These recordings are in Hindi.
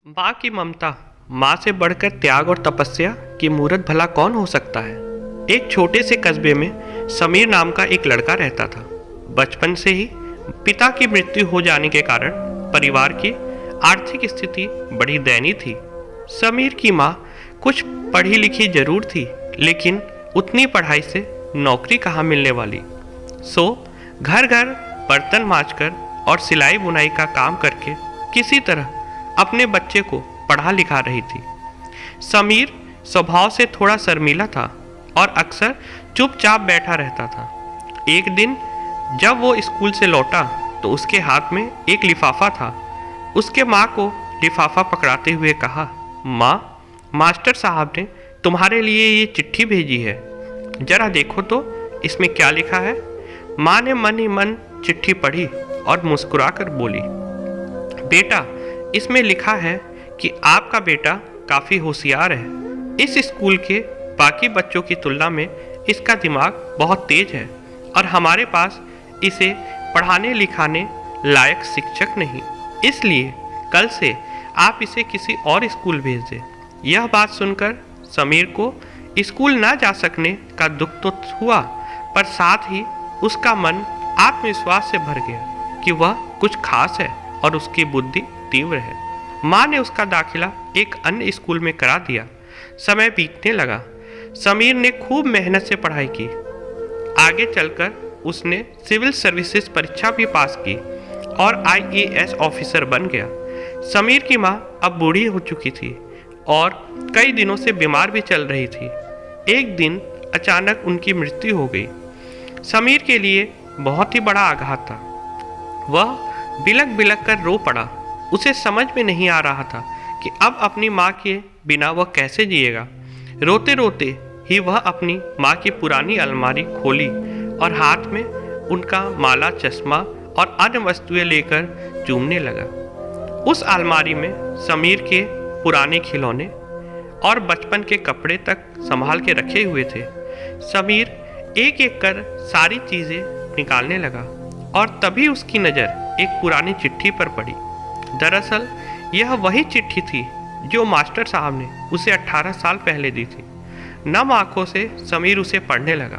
माँ की ममता, माँ से बढ़कर त्याग और तपस्या की मूरत भला कौन हो सकता है। एक छोटे से कस्बे में समीर नाम का एक लड़का रहता था। बचपन से ही पिता की मृत्यु हो जाने के कारण परिवार की आर्थिक स्थिति बड़ी दयनीय थी। समीर की माँ कुछ पढ़ी लिखी जरूर थी, लेकिन उतनी पढ़ाई से नौकरी कहाँ मिलने वाली। सो घर घर बर्तन मांजकर और सिलाई बुनाई का काम करके किसी तरह अपने बच्चे को पढ़ा लिखा रही थी। समीर स्वभाव से थोड़ा शर्मीला था और अक्सर चुपचाप बैठा रहता था। एक दिन जब वो स्कूल से लौटा तो उसके हाथ में एक लिफाफा था। उसके माँ को लिफाफा पकड़ाते हुए कहा, माँ, मास्टर साहब ने तुम्हारे लिए ये चिट्ठी भेजी है, जरा देखो तो इसमें क्या लिखा है। माँ ने मन ही मन चिट्ठी पढ़ी और मुस्कुराकर बोली, बेटा, इसमें लिखा है कि आपका बेटा काफ़ी होशियार है। इस स्कूल के बाकी बच्चों की तुलना में इसका दिमाग बहुत तेज है और हमारे पास इसे पढ़ाने लिखाने लायक शिक्षक नहीं, इसलिए कल से आप इसे किसी और स्कूल भेज दें। यह बात सुनकर समीर को स्कूल ना जा सकने का दुख तो हुआ, पर साथ ही उसका मन आत्मविश्वास से भर गया कि वह कुछ खास है और उसकी बुद्धि तीव्र है। माँ ने उसका दाखिला एक अन्य स्कूल में करा दिया। समय बीतने लगा। समीर ने खूब मेहनत से पढ़ाई की। आगे चलकर उसने सिविल सर्विसेज परीक्षा भी पास की और IAS ऑफिसर बन गया। समीर की माँ अब बूढ़ी हो चुकी थी और कई दिनों से बीमार भी चल रही थी। एक दिन अचानक उनकी मृत्यु हो गई। समीर के लिए बहुत ही बड़ा आघात था। वह बिलक बिलक कर रो पड़ा। उसे समझ में नहीं आ रहा था कि अब अपनी माँ के बिना वह कैसे जिएगा। रोते रोते ही वह अपनी माँ की पुरानी अलमारी खोली और हाथ में उनका माला, चश्मा और अन्य वस्तुएं लेकर चूमने लगा। उस अलमारी में समीर के पुराने खिलौने और बचपन के कपड़े तक संभाल के रखे हुए थे। समीर एक एक कर सारी चीज़ें निकालने लगा और तभी उसकी नज़र एक पुरानी चिट्ठी पर पड़ी। दरअसल यह वही चिट्ठी थी जो मास्टर साहब ने उसे 18 साल पहले दी थी। नम आंखों से समीर उसे पढ़ने लगा।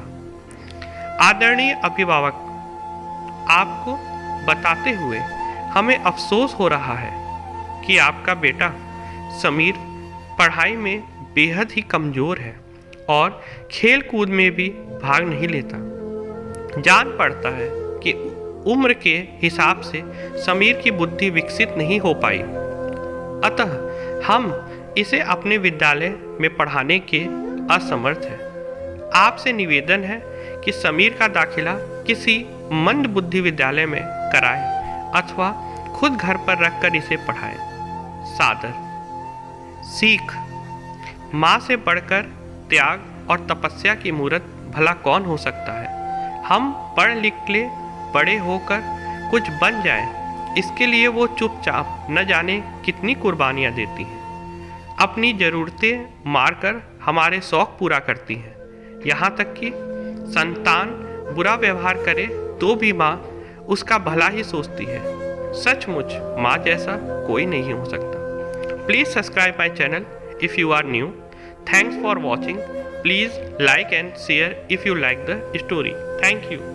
आदरणीय अभिभावक, आपको बताते हुए हमें अफसोस हो रहा है कि आपका बेटा समीर पढ़ाई में बेहद ही कमज़ोर है और खेल कूद में भी भाग नहीं लेता। जान पड़ता है कि उम्र के हिसाब से समीर की बुद्धि विकसित नहीं हो पाई, अतः हम इसे अपने विद्यालय में पढ़ाने के असमर्थ हैं। आपसे निवेदन है कि समीर का दाखिला किसी मंद बुद्धि विद्यालय में कराएं अथवा खुद घर पर रखकर इसे पढ़ाएं। सादर। सीख। माँ से बढ़कर त्याग और तपस्या की मूरत भला कौन हो सकता है। हम पढ़ लिख ले बड़े होकर कुछ बन जाएं, इसके लिए वो चुपचाप न जाने कितनी कुर्बानियाँ देती हैं। अपनी ज़रूरतें मारकर हमारे शौक़ पूरा करती हैं। यहाँ तक कि संतान बुरा व्यवहार करे तो भी माँ उसका भला ही सोचती है। सचमुच माँ जैसा कोई नहीं हो सकता। Please subscribe my channel if you are new. Thanks for watching. Please like and share if you like the story. Thank you.